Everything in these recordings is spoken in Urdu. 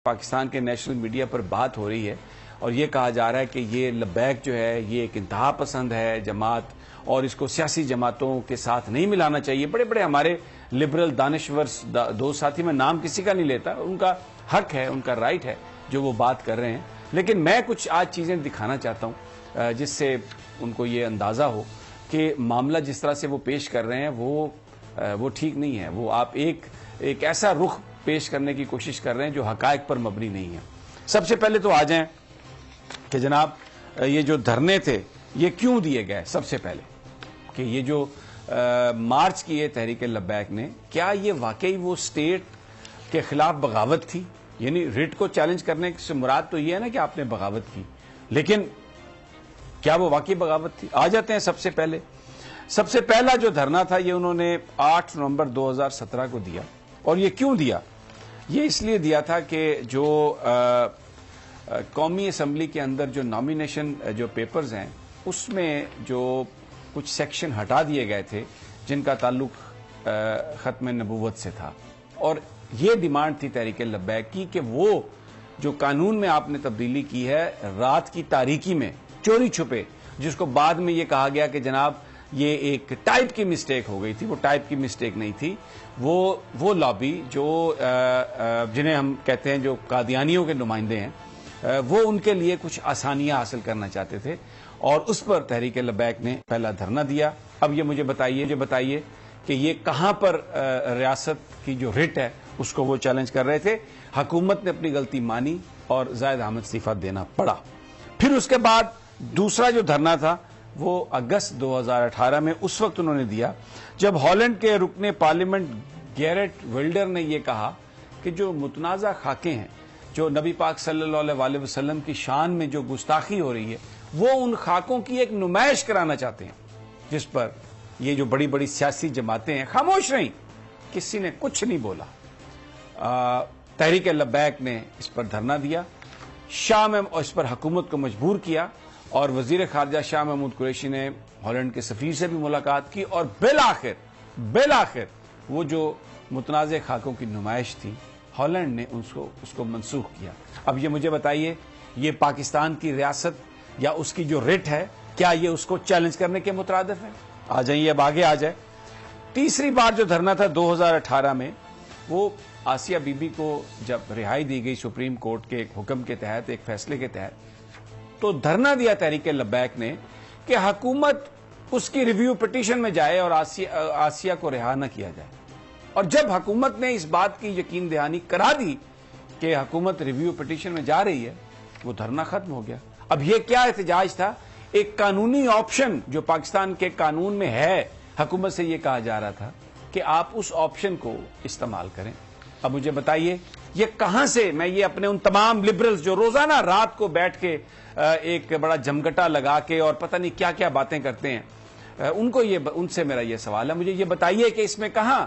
پاکستان کے نیشنل میڈیا پر بات ہو رہی ہے اور یہ کہا جا رہا ہے کہ یہ لبیک جو ہے یہ ایک انتہا پسند ہے جماعت اور اس کو سیاسی جماعتوں کے ساتھ نہیں ملانا چاہیے. بڑے بڑے ہمارے لبرل دانشور دو ساتھی، میں نام کسی کا نہیں لیتا، ان کا حق ہے، ان کا رائٹ ہے جو وہ بات کر رہے ہیں، لیکن میں کچھ آج چیزیں دکھانا چاہتا ہوں جس سے ان کو یہ اندازہ ہو کہ معاملہ جس طرح سے وہ پیش کر رہے ہیں وہ ٹھیک نہیں ہے. وہ آپ ایک ایسا رخ پیش کرنے کی کوشش کر رہے ہیں جو حقائق پر مبنی نہیں ہے. سب سے پہلے تو آ جائیں کہ جناب یہ جو دھرنے تھے یہ کیوں دیے گئے. سب سے پہلے کہ یہ جو مارچ کیے تحریک لبیک نے، کیا یہ واقعی وہ اسٹیٹ کے خلاف بغاوت تھی؟ یعنی ریٹ کو چیلنج کرنے سے مراد تو یہ ہے نا کہ آپ نے بغاوت کی، لیکن کیا وہ واقعی بغاوت تھی؟ آ جاتے ہیں. سب سے پہلا جو دھرنا تھا یہ انہوں نے 8 نومبر 2017 کو دیا. اور یہ کیوں دیا؟ یہ اس لیے دیا تھا کہ جو قومی اسمبلی کے اندر جو نامینیشن جو پیپرز ہیں اس میں جو کچھ سیکشن ہٹا دیے گئے تھے جن کا تعلق ختم نبوت سے تھا، اور یہ ڈیمانڈ تھی تحریک لبیک کی کہ وہ جو قانون میں آپ نے تبدیلی کی ہے رات کی تاریکی میں چوری چھپے، جس کو بعد میں یہ کہا گیا کہ جناب یہ ایک ٹائپ کی مسٹیک ہو گئی تھی، وہ ٹائپ کی مسٹیک نہیں تھی. وہ لابی جو جنہیں ہم کہتے ہیں جو قادیانیوں کے نمائندے ہیں، وہ ان کے لیے کچھ آسانیاں حاصل کرنا چاہتے تھے اور اس پر تحریک لبیک نے پہلا دھرنا دیا. اب یہ مجھے بتائیے کہ یہ کہاں پر ریاست کی جو ریٹ ہے اس کو وہ چیلنج کر رہے تھے. حکومت نے اپنی غلطی مانی اور زاہد احمد استعفیٰ دینا پڑا. پھر اس کے بعد دوسرا جو دھرنا تھا وہ اگست 2018 میں اس وقت انہوں نے دیا جب ہالینڈ کے رکن پارلیمنٹ گیرٹ ولڈر نے یہ کہا کہ جو متنازع خاکیں ہیں، جو نبی پاک صلی اللہ علیہ وسلم کی شان میں جو گستاخی ہو رہی ہے، وہ ان خاکوں کی ایک نمائش کرانا چاہتے ہیں، جس پر یہ جو بڑی بڑی سیاسی جماعتیں ہیں خاموش رہیں، کسی نے کچھ نہیں بولا. تحریک لبیک نے اس پر دھرنا دیا، شاہ میں اس پر حکومت کو مجبور کیا اور وزیر خارجہ شاہ محمود قریشی نے ہالینڈ کے سفیر سے بھی ملاقات کی اور بالآخر وہ جو متنازع خاکوں کی نمائش تھی ہالینڈ نے اس کو منسوخ کیا. اب یہ مجھے بتائیے یہ پاکستان کی ریاست یا اس کی جو ریٹ ہے کیا یہ اس کو چیلنج کرنے کے مترادف ہے؟ آ جائیے اب آگے آ جائے. تیسری بار جو دھرنا تھا 2018 میں، وہ آسیہ بی بی کو جب رہائی دی گئی سپریم کورٹ کے ایک حکم کے تحت، ایک فیصلے کے تحت، تو دھرنا دیا تحریک لبیک نے کہ حکومت اس کی ریویو پٹیشن میں جائے اور آسیہ کو رہا نہ کیا جائے. اور جب حکومت نے اس بات کی یقین دہانی کرا دی کہ حکومت ریویو پٹیشن میں جا رہی ہے، وہ دھرنا ختم ہو گیا. اب یہ کیا احتجاج تھا؟ ایک قانونی آپشن جو پاکستان کے قانون میں ہے، حکومت سے یہ کہا جا رہا تھا کہ آپ اس آپشن کو استعمال کریں. اب مجھے بتائیے یہ کہاں سے؟ میں یہ اپنے ان تمام لبرلز جو روزانہ رات کو بیٹھ کے ایک بڑا جمگٹا لگا کے اور پتہ نہیں کیا کیا باتیں کرتے ہیں، ان سے میرا یہ سوال ہے، مجھے یہ بتائیے کہ اس میں کہاں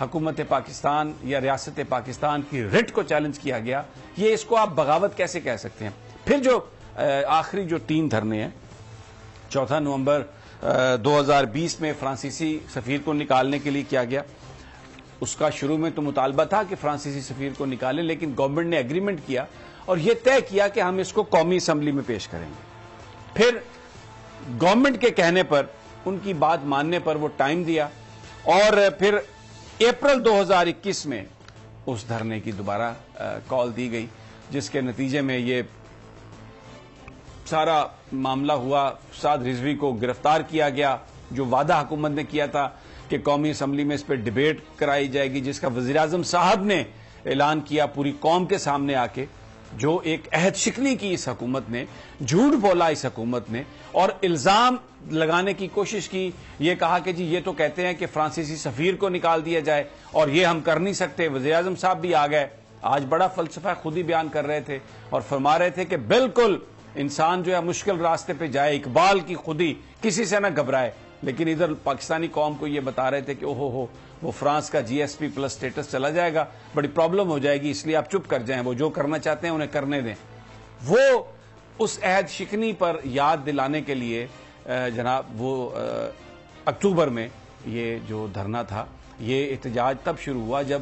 حکومت پاکستان یا ریاست پاکستان کی ریٹ کو چیلنج کیا گیا؟ یہ اس کو آپ بغاوت کیسے کہہ سکتے ہیں؟ پھر جو آخری جو 3 دھرنے ہیں، 4 نومبر 2020 میں فرانسیسی سفیر کو نکالنے کے لیے کیا گیا. اس کا شروع میں تو مطالبہ تھا کہ فرانسیسی سفیر کو نکالیں، لیکن گورنمنٹ نے ایگریمنٹ کیا اور یہ طے کیا کہ ہم اس کو قومی اسمبلی میں پیش کریں گے. پھر گورنمنٹ کے کہنے پر، ان کی بات ماننے پر وہ ٹائم دیا اور پھر اپریل 2021 میں اس دھرنے کی دوبارہ کال دی گئی، جس کے نتیجے میں یہ سارا معاملہ ہوا. سعد رضوی کو گرفتار کیا گیا، جو وعدہ حکومت نے کیا تھا کہ قومی اسمبلی میں اس پہ ڈیبیٹ کرائی جائے گی، جس کا وزیراعظم صاحب نے اعلان کیا پوری قوم کے سامنے آ کے. جو ایک عہد شکنی کی اس حکومت نے، جھوٹ بولا اس حکومت نے اور الزام لگانے کی کوشش کی. یہ کہا کہ جی یہ تو کہتے ہیں کہ فرانسیسی سفیر کو نکال دیا جائے اور یہ ہم کر نہیں سکتے. وزیراعظم صاحب بھی آ گئے، آج بڑا فلسفہ خود ہی بیان کر رہے تھے اور فرما رہے تھے کہ بالکل انسان جو ہے مشکل راستے پہ جائے، اقبال کی خودی، کسی سے نہ گھبرائے. لیکن ادھر پاکستانی قوم کو یہ بتا رہے تھے کہ اوہو وہ فرانس کا GSP پلس سٹیٹس چلا جائے گا، بڑی پرابلم ہو جائے گی، اس لیے آپ چپ کر جائیں، وہ جو کرنا چاہتے ہیں انہیں کرنے دیں. وہ اس عہد شکنی پر یاد دلانے کے لیے جناب وہ اکتوبر میں یہ جو دھرنا تھا، یہ احتجاج تب شروع ہوا جب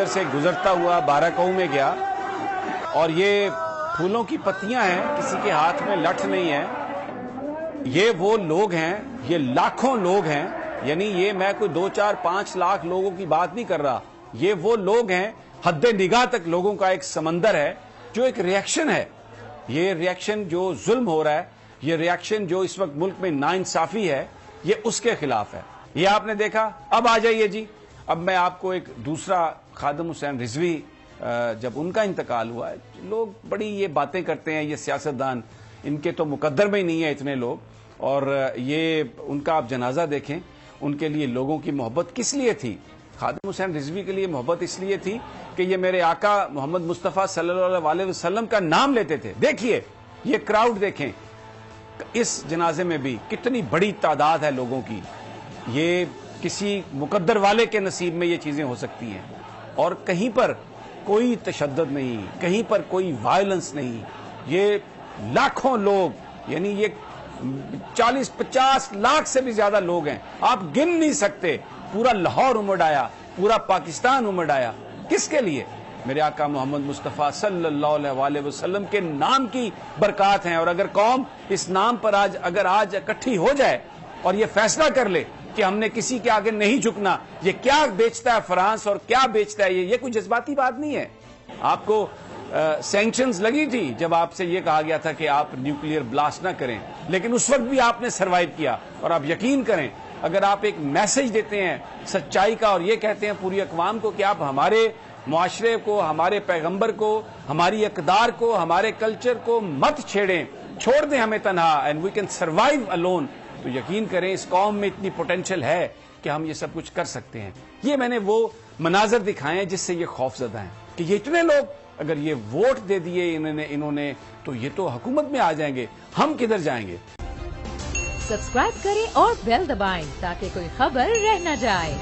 ادھر سے گزرتا ہوا بارہکاؤ میں گیا اور یہ پھولوں کی پتیاں ہیں, کسی کے ہاتھ میں لٹھ نہیں ہے. یہ وہ لوگ ہیں, یہ لاکھوں لوگ ہیں, یعنی یہ میں کوئی 2, 4, 5 لاکھ لوگوں کی بات نہیں کر رہا. یہ وہ لوگ ہیں, حد نگاہ تک لوگوں کا ایک سمندر ہے جو ایک ریئیکشن ہے. یہ ریئیکشن جو ظلم ہو رہا ہے, یہ ریئیکشن جو اس وقت ملک میں ناانصافی ہے, یہ اس کے خلاف ہے. یہ آپ نے دیکھا. اب آ جائیے جی, اب میں آپ کو ایک دوسرا خادم حسین رضوی, جب ان کا انتقال ہوا ہے, لوگ بڑی یہ باتیں کرتے ہیں, یہ سیاستدان, ان کے تو مقدر میں ہی نہیں ہے اتنے لوگ, اور یہ ان کا آپ جنازہ دیکھیں, ان کے لیے لوگوں کی محبت کس لیے تھی. خادم حسین رضوی کے لیے محبت اس لیے تھی کہ یہ میرے آقا محمد مصطفیٰ صلی اللہ علیہ وسلم کا نام لیتے تھے. دیکھیے یہ کراؤڈ دیکھیں, اس جنازے میں بھی کتنی بڑی تعداد ہے لوگوں کی. یہ کسی مقدر والے کے نصیب میں یہ چیزیں ہو سکتی ہیں, اور کہیں پر کوئی تشدد نہیں, کہیں پر کوئی وائلنس نہیں. یہ لاکھوں لوگ, یعنی یہ 40-50 لاکھ سے بھی زیادہ لوگ ہیں, آپ گن نہیں سکتے. پورا لاہور امڑ آیا, پورا پاکستان امڑ آیا. کس کے لیے؟ میرے آقا محمد مصطفیٰ صلی اللہ علیہ وسلم کے نام کی برکات ہیں. اور اگر قوم اس نام پر اگر آج اکٹھی ہو جائے اور یہ فیصلہ کر لے کہ ہم نے کسی کے آگے نہیں جھکنا, یہ کیا بیچتا ہے فرانس اور کیا بیچتا ہے یہ کوئی جذباتی بات نہیں ہے. آپ کو سینکشنز لگی تھی جب آپ سے یہ کہا گیا تھا کہ آپ نیوکلیئر بلاسٹ نہ کریں, لیکن اس وقت بھی آپ نے سروائیو کیا. اور آپ یقین کریں, اگر آپ ایک میسج دیتے ہیں سچائی کا اور یہ کہتے ہیں پوری اقوام کو کہ آپ ہمارے معاشرے کو, ہمارے پیغمبر کو, ہماری اقدار کو, ہمارے کلچر کو مت چھیڑیں, چھوڑ دیں ہمیں تنہا, and we can survive alone, تو یقین کریں اس قوم میں اتنی پوٹینشل ہے کہ ہم یہ سب کچھ کر سکتے ہیں. یہ میں نے وہ مناظر دکھائے ہیں جس سے یہ خوف زدہ ہیں کہ یہ اتنے لوگ اگر یہ ووٹ دے دیے انہوں نے تو یہ تو حکومت میں آ جائیں گے, ہم کدھر جائیں گے. سبسکرائب کریں اور بیل دبائیں تاکہ کوئی خبر رہ نہ جائے.